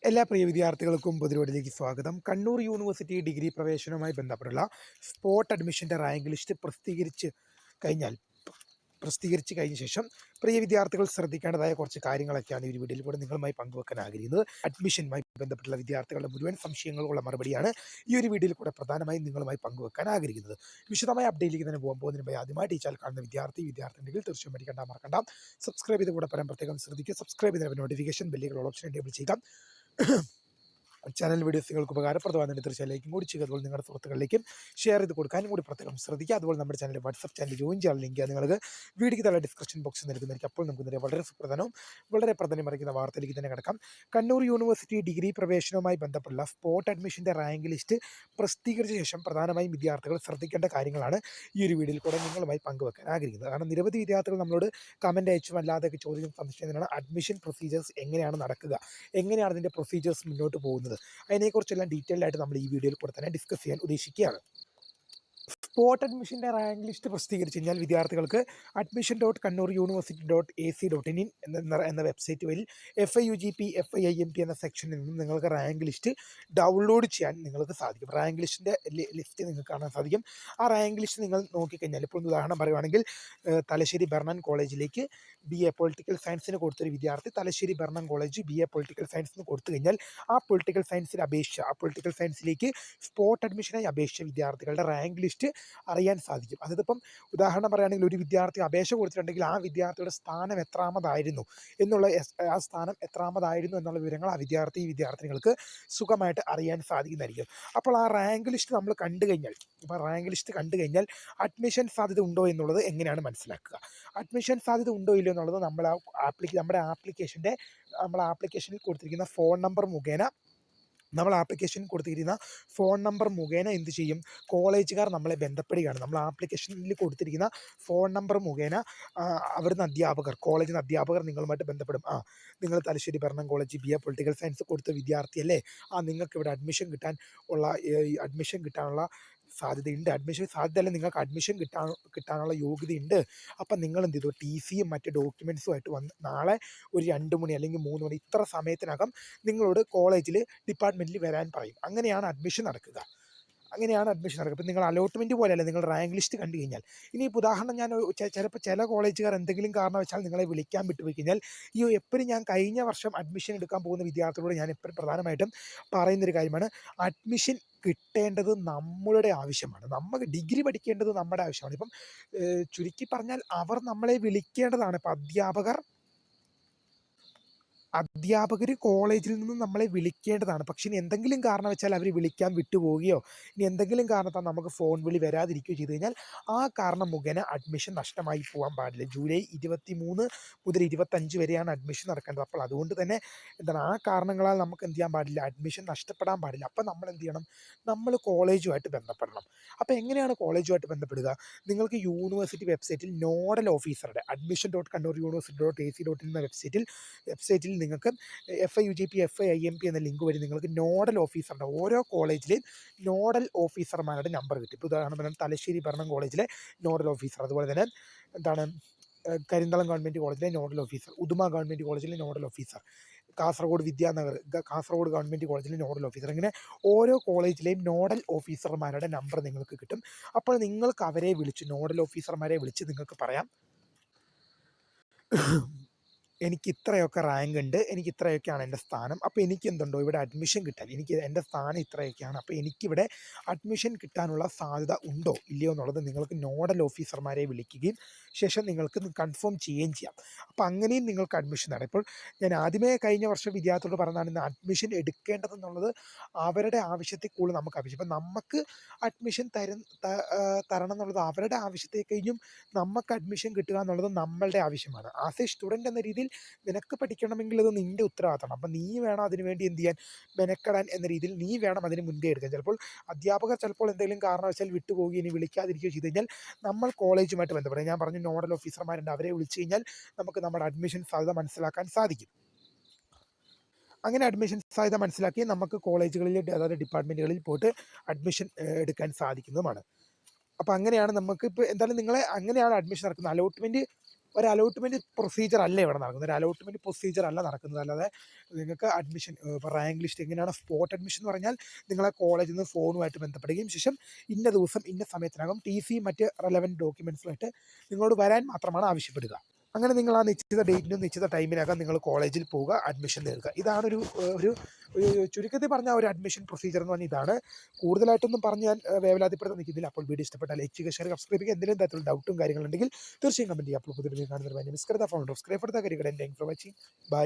എല്ലാ പ്രിയ വിദ്യാർത്ഥികൾക്കും പുതിയതിലേക്ക് സ്വാഗതം. കണ്ണൂർ യൂണിവേഴ്സിറ്റി ഡിഗ്രി പ്രവേശനവുമായി ബന്ധപ്പെട്ടുള്ള സ്പോട്ട് അഡ്മിഷൻ്റെ റാങ്ക് ലിസ്റ്റ് പ്രസിദ്ധീകരിച്ച് കഴിഞ്ഞ ശേഷം പ്രിയ വിദ്യാർത്ഥികൾ ശ്രദ്ധിക്കേണ്ടതായ കുറച്ച് കാര്യങ്ങളൊക്കെയാണ് ഈ വീഡിയോയിൽ കൂടെ നിങ്ങളുമായി പങ്കുവെക്കാൻ ആഗ്രഹിക്കുന്നത്. അഡ്മിഷനുമായി ബന്ധപ്പെട്ടുള്ള വിദ്യാർത്ഥികളുടെ മുഴുവൻ സംശയങ്ങൾക്കുള്ള മറുപടിയാണ് ഈ ഒരു വീഡിയോയിൽ കൂടെ പ്രധാനമായും നിങ്ങളുമായി പങ്കുവെക്കാൻ ആഗ്രഹിക്കുന്നത്. വിശദമായ അപ്ഡേറ്റിലേക്ക് തന്നെ പോകുന്നതിന് ആദ്യമായി ടീച്ചർ കാണുന്ന വിദ്യാർത്ഥിയുണ്ടെങ്കിൽ തീർച്ചയായും മറക്കണ്ട സബ്സ്ക്രൈബ് ചെയ്ത് കൂടെ പ്രത്യേകം ശ്രദ്ധിക്കുക. സബ്സ്ക്രൈബ് ചെയ്ത നോട്ടിഫിക്കേഷൻ ബെല്ലുകൾ ഓപ്ഷൻ എനേബിൾ ചെയ്യുക. ചാനൽ വീഡിയോസ് നിങ്ങൾക്ക് ഉപകാരപ്രദമാകുന്നുണ്ട് തീർച്ചയായും ലൈക്കും കൂടി ചെയ്യുക. അതുപോലെ നിങ്ങളുടെ സുഹൃത്തുക്കളിലേക്കും ഷെയർ ചെയ്ത് കൊടുക്കാനും കൂടി പ്രത്യേകം ശ്രദ്ധിക്കുക. അതുപോലെ നമ്മുടെ ചാനൽ വാട്സ്ആപ്പ് ചാനൽ ജോയിൻ ചെയ്യാൻ ലിങ്ക് നിങ്ങൾക്ക് വീഡിയോയ്ക്ക് താഴെ ഡിസ്ക്രിപ്ഷൻ ബോക്സിൽ നൽകുന്നതായിരിക്കും. അപ്പോൾ നമുക്ക് വളരെ സുപ്രധാനവും വളരെ പ്രാധാന്യമറിയിക്കുന്ന വാർത്തയിലേക്ക് തന്നെ കിടക്കാം. കണ്ണൂർ യൂണിവേഴ്സിറ്റി ഡിഗ്രി പ്രവേശനവുമായി ബന്ധപ്പെട്ടുള്ള സ്പോട്ട് അഡ്മിഷൻ്റെ റാങ്ക് ലിസ്റ്റ് പ്രസിദ്ധീകരിച്ച ശേഷം പ്രധാനമായും വിദ്യാർത്ഥികൾ ശ്രദ്ധിക്കേണ്ട കാര്യങ്ങളാണ് ഈ ഒരു വീഡിയോയിൽ കൂടെ നിങ്ങളുമായി പങ്കുവെക്കാൻ ആഗ്രഹിക്കുന്നത്. കാരണം നിരവധി വിദ്യാർത്ഥികൾ നമ്മളോട് കമൻറ്റ് അയച്ചും അല്ലാതെയൊക്കെ ചോദിക്കുന്ന സംശയത്തിനാണ് അഡ്മിഷൻ പ്രൊസീജിയേഴ്സ് എങ്ങനെയാണ് നടക്കുക, എങ്ങനെയാണ് അതിൻ്റെ പ്രൊസീജിയേഴ്സ് മുന്നോട്ട് പോകുന്നത്, അതിനെക്കുറിച്ചെല്ലാം ഡീറ്റെയിൽ ആയിട്ട് നമ്മൾ ഈ വീഡിയോയിൽ കൂടെ തന്നെ ഡിസ്കസ് ചെയ്യാൻ ഉദ്ദേശിക്കുകയാണ്. സ്പോട്ട് അഡ്മിഷൻ്റെ റാങ്ക് ലിസ്റ്റ് പ്രസിദ്ധീകരിച്ച് കഴിഞ്ഞാൽ വിദ്യാർത്ഥികൾക്ക് admission.kannur.university.ac.in എന്ന വെബ്സൈറ്റ് വഴി FIUGP FIIMP എന്ന സെക്ഷനിൽ നിന്നും നിങ്ങൾക്ക് റാങ്ക് ലിസ്റ്റ് ഡൗൺലോഡ് ചെയ്യാൻ നിങ്ങൾക്ക് സാധിക്കും. റാങ്ക് ലിസ്റ്റിൻ്റെ ലിസ്റ്റ് നിങ്ങൾക്ക് കാണാൻ സാധിക്കും. ആ റാങ്ക് ലിസ്റ്റ് നിങ്ങൾ നോക്കിക്കഴിഞ്ഞാൽ, ഇപ്പോൾ ഉദാഹരണം പറയുവാണെങ്കിൽ തലശ്ശേരി ബർണൻ കോളേജിലേക്ക് BA പൊളിറ്റിക്കൽ സയൻസിന് കൊടുത്തൊരു വിദ്യാർത്ഥി തലശ്ശേരി ബർണൻ കോളേജ് BA പൊളിറ്റിക്കൽ സയൻസിന് കൊടുത്തു കഴിഞ്ഞാൽ ആ പൊളിറ്റിക്കൽ സയൻസിലേക്ക് സ്പോട്ട് അഡ്മിഷനായി അപേക്ഷിച്ച വിദ്യാർത്ഥികളുടെ റാങ്ക് ലിസ്റ്റ് അറിയാൻ സാധിക്കും. അതിപ്പം ഉദാഹരണം പറയുകയാണെങ്കിൽ ഒരു വിദ്യാർത്ഥി അപേക്ഷ കൊടുത്തിട്ടുണ്ടെങ്കിൽ ആ വിദ്യാർത്ഥിയുടെ സ്ഥാനം എത്രാമതായിരുന്നു എന്നുള്ള വിവരങ്ങൾ ആ വിദ്യാർത്ഥിനികൾക്ക് സുഖമായിട്ട് അറിയാൻ സാധിക്കുന്നതായിരിക്കും. അപ്പോൾ ആ റാങ്ക് ലിസ്റ്റ് നമ്മൾ കണ്ടു കഴിഞ്ഞാൽ അഡ്മിഷൻ സാധ്യത ഉണ്ടോ എന്നുള്ളത് എങ്ങനെയാണ് മനസ്സിലാക്കുക? അഡ്മിഷൻ സാധ്യത ഉണ്ടോ ഇല്ലയോ എന്നുള്ളത് നമ്മുടെ ആപ്ലിക്കേഷനിൽ കൊടുത്തിരിക്കുന്ന ഫോൺ നമ്പർ മുഖേന എന്ത് ചെയ്യും? കോളേജുകാർ നമ്മളെ ബന്ധപ്പെടുകയാണ്. നമ്മൾ ആപ്ലിക്കേഷനിൽ കൊടുത്തിരിക്കുന്ന ഫോൺ നമ്പർ മുഖേന കോളേജിൽ നിന്ന് അധ്യാപകർ നിങ്ങളുമായിട്ട് ബന്ധപ്പെടും. നിങ്ങൾ തലശ്ശേരി ഭരണം കോളേജ് BA പൊളിറ്റിക്കൽ സയൻസ് കൊടുത്ത വിദ്യാർത്ഥിയല്ലേ, നിങ്ങൾക്ക് ഇവിടെ അഡ്മിഷൻ കിട്ടാനുള്ള സാധ്യതയുണ്ട്. നിങ്ങൾക്ക് അഡ്മിഷൻ കിട്ടാനുള്ള യോഗ്യതയുണ്ട്. അപ്പം നിങ്ങൾ എന്ത് ചെയ്തു? TCയും മറ്റ് ഡോക്യുമെൻറ്റ്സുമായിട്ട് വന്ന് നാളെ ഒരു 2 മണി അല്ലെങ്കിൽ 3 മണി ഇത്ര സമയത്തിനകം നിങ്ങളോട് ഡിപ്പാർട്ട്മെൻറ്റിൽ വരാൻ പറയും. അങ്ങനെയാണ് അഡ്മിഷൻ നടക്കുക. ഇപ്പം നിങ്ങൾ അലോട്ട്മെൻറ്റ് പോലെയല്ല, നിങ്ങൾ റാങ്ക് ലിസ്റ്റ് കണ്ടു കഴിഞ്ഞാൽ. ഇനിയിപ്പോൾ ഉദാഹരണം ഞാൻ ചിലപ്പോൾ ചില കോളേജുകാർ എന്തെങ്കിലും കാരണവശാൽ നിങ്ങളെ വിളിക്കാൻ വിട്ടുപോയി കഴിഞ്ഞാൽ, എപ്പോഴും ഞാൻ കഴിഞ്ഞ വർഷം അഡ്മിഷൻ എടുക്കാൻ പോകുന്ന വിദ്യാർത്ഥികളോട് ഞാൻ എപ്പോഴും പ്രധാനമായിട്ടും പറയുന്നൊരു കാര്യമാണ്, അഡ്മിഷൻ കിട്ടേണ്ടത് നമ്മളുടെ ആവശ്യമാണ്. നമുക്ക് ഡിഗ്രി പഠിക്കേണ്ടത് നമ്മുടെ ആവശ്യമാണ്. ഇപ്പം ചുരുക്കി പറഞ്ഞാൽ അവർ നമ്മളെ വിളിക്കേണ്ടതാണ്. ഇപ്പം അധ്യാപകർ കോളേജിൽ നിന്ന് നമ്മളെ വിളിക്കേണ്ടതാണ്. പക്ഷേ ഇനി എന്തെങ്കിലും കാരണവശാൽ അവർ വിളിക്കാൻ വിട്ടുപോവുകയോ ഇനി എന്തെങ്കിലും കാരണത്താൽ നമുക്ക് ഫോൺ വിളി വരാതിരിക്കുകയോ ചെയ്തു കഴിഞ്ഞാൽ ആ കാരണം മുഖേന അഡ്മിഷൻ നഷ്ടമായി പോകാൻ പാടില്ല. ജൂലൈ 23 മുതൽ 25 വരെയാണ് അഡ്മിഷൻ നടക്കേണ്ടത്. അപ്പോൾ അതുകൊണ്ട് തന്നെ ആ കാരണങ്ങളാൽ നമുക്ക് എന്ത് ചെയ്യാൻ പാടില്ല? അഡ്മിഷൻ നഷ്ടപ്പെടാൻ പാടില്ല. അപ്പോൾ നമ്മൾ എന്ത് ചെയ്യണം? നമ്മൾ കോളേജുമായിട്ട് ബന്ധപ്പെടണം. അപ്പോൾ എങ്ങനെയാണ് കോളേജുമായിട്ട് ബന്ധപ്പെടുക? നിങ്ങൾക്ക് യൂണിവേഴ്സിറ്റി വെബ്സൈറ്റിൽ നോഡൽ ഓഫീസറുടെ admission.kannur.university.ac.in എന്ന വെബ്സൈറ്റിൽ നിങ്ങൾക്ക് FIUGP FIIMP എന്ന ലിങ്ക് വഴി നിങ്ങൾക്ക് നോഡൽ ഓഫീസറുടെ ഓരോ കോളേജിലെയും നോഡൽ ഓഫീസർമാരുടെ നമ്പർ കിട്ടും. ഇപ്പോൾ ഉദാഹരണം തലശ്ശേരി ഭരണം കോളേജിലെ നോഡൽ ഓഫീസർ, അതുപോലെ തന്നെ കരിന്തളം ഗവൺമെൻറ് കോളേജിലെ നോഡൽ ഓഫീസർ, ഉദുമ ഗവൺമെൻറ് കോളേജിലെ നോഡൽ ഓഫീസർ, കാസർഗോഡ് ഗവൺമെൻറ് കോളേജിലെ നോഡൽ ഓഫീസർ, ഇങ്ങനെ ഓരോ കോളേജിലെയും നോഡൽ ഓഫീസർമാരുടെ നമ്പർ നിങ്ങൾക്ക് കിട്ടും. അപ്പോൾ നിങ്ങൾക്ക് നോഡൽ ഓഫീസർമാരെ വിളിച്ച് നിങ്ങൾക്ക് പറയാം, എനിക്ക് ഇത്രയൊക്കെ റാങ്ക് ഉണ്ട്, എനിക്ക് ഇത്രയൊക്കെയാണ് എൻ്റെ സ്ഥാനം, അപ്പോൾ എനിക്ക് എന്തുണ്ടോ ഇവിടെ അഡ്മിഷൻ കിട്ടാൻ, എൻ്റെ സ്ഥാനം ഇത്രയൊക്കെയാണ്, അപ്പോൾ എനിക്കിവിടെ അഡ്മിഷൻ കിട്ടാനുള്ള സാധ്യത ഉണ്ടോ ഇല്ലയോ എന്നുള്ളത് നിങ്ങൾക്ക് നോഡൽ ഓഫീസർമാരെ വിളിക്കുകയും ശേഷം നിങ്ങൾക്ക് കൺഫേം ചെയ്യുകയും ചെയ്യാം. അപ്പോൾ അങ്ങനെയും നിങ്ങൾക്ക് അഡ്മിഷൻ തരാം. ഇപ്പോൾ ഞാൻ ആദ്യമേ കഴിഞ്ഞ വർഷം വിദ്യാർത്ഥികളോട് പറഞ്ഞതാണ്, അഡ്മിഷൻ എടുക്കേണ്ടതെന്നുള്ളത് അവരുടെ ആവശ്യത്തിൽ കൂടുതൽ നമുക്ക് ആവശ്യം. ഇപ്പം നമുക്ക് അഡ്മിഷൻ തരണം എന്നുള്ളത് അവരുടെ ആവശ്യത്തെ കഴിഞ്ഞും നമുക്ക് അഡ്മിഷൻ കിട്ടുക എന്നുള്ളത് നമ്മളുടെ ആവശ്യമാണ്. ആസ് എ സ്റ്റുഡൻ്റ് എന്ന രീതിയിൽ നിനക്ക് പഠിക്കണമെങ്കിൽ അത് നിൻ്റെ ഉത്തരവാദിത്തമാണ്. അപ്പം നീ വേണം അതിനുവേണ്ടി എന്ത് ചെയ്യാൻ, മെനക്കെടാൻ എന്ന രീതിയിൽ നീ വേണം അതിന് മുൻകൈ എടുക്കാൻ. അധ്യാപകർ എന്തെങ്കിലും കാരണവശാൽ വിട്ടുപോവുകയോ ഇനി വിളിക്കാതിരിക്കുകയോ ചെയ്ത് കഴിഞ്ഞാൽ നമ്മൾ കോളേജുമായിട്ട് ബന്ധപ്പെടും. ഞാൻ പറഞ്ഞു നോഡൽ ഓഫീസർമാരുണ്ട്, അവരെ വിളിച്ചു കഴിഞ്ഞാൽ നമുക്ക് നമ്മുടെ അഡ്മിഷൻ സാധ്യത മനസ്സിലാക്കാൻ സാധിക്കും. അങ്ങനെ അഡ്മിഷൻ സാധ്യത മനസ്സിലാക്കി നമുക്ക് കോളേജുകളിൽ, അതായത് ഡിപ്പാർട്ട്മെൻറ്റുകളിൽ പോയിട്ട് അഡ്മിഷൻ എടുക്കാൻ സാധിക്കുന്നതുമാണ്. അപ്പോൾ അങ്ങനെയാണ് നമുക്ക് ഇപ്പോൾ എന്തായാലും അങ്ങനെയാണ് അഡ്മിഷൻ നടക്കുന്നത്. ഒരു അലോട്ട്മെൻറ്റ് പ്രൊസീജിയർ അല്ല ഇവിടെ നടക്കുന്നത്. ഒരു അലോട്ട്മെൻറ്റ് പ്രൊസീജിയർ അല്ല നടക്കുന്നത്. അല്ലാതെ നിങ്ങൾക്ക് അഡ്മിഷൻ ഇപ്പോൾ റാങ്ക് ലിസ്റ്റ് എങ്ങനെയാണ് സ്പോട്ട് അഡ്മിഷൻ എന്ന് പറഞ്ഞാൽ നിങ്ങളെ കോളേജിൽ നിന്ന് ഫോണുമായിട്ട് ബന്ധപ്പെടുകയും ശേഷം ഇന്ന ദിവസം ഇന്ന സമയത്തിനകം ടി സിയും മറ്റ് റെലവൻറ്റ് ഡോക്യുമെൻറ്റ്സുമായിട്ട് നിങ്ങളോട് വരാൻ മാത്രമാണ് ആവശ്യപ്പെടുക. അങ്ങനെ നിങ്ങൾ ആ നിശ്ചിത ഡേറ്റിനും നിശ്ചിത ടൈമിനകം നിങ്ങൾ കോളേജിൽ പോവുക, അഡ്മിഷൻ നേടുക. ഇതാണൊരു ഒരു ഒരു ചുരുക്കത്തിൽ പറഞ്ഞ ഒരു അഡ്മിഷൻ പ്രൊസീജിയർ എന്ന് പറഞ്ഞാൽ ഇതാണ്. കൂടുതലായിട്ടൊന്നും പറഞ്ഞ് ഞാൻ വേവലാതിപ്പെടുത്താൻ നിൽക്കുന്നില്ല. അപ്പോൾ വീഡിയോ ഇഷ്ടപ്പെട്ടാൽ ലൈക്ക് ചെയ്യുക, ഷെയർ, സബ്സ്ക്രൈബ് ചെയ്യുക. എന്തെങ്കിലും തരത്തിലുള്ള ഡൗട്ടും കാര്യങ്ങളുണ്ടെങ്കിൽ തീർച്ചയായും കമൻറ്റ് ചെയ്യുക. അപ്പോൾ പുതിയ വീഡിയോ കാണുന്നതിന് വേണ്ടി മിസ്കരുത founder of scribe for the കരികട. Thank you for watching. By.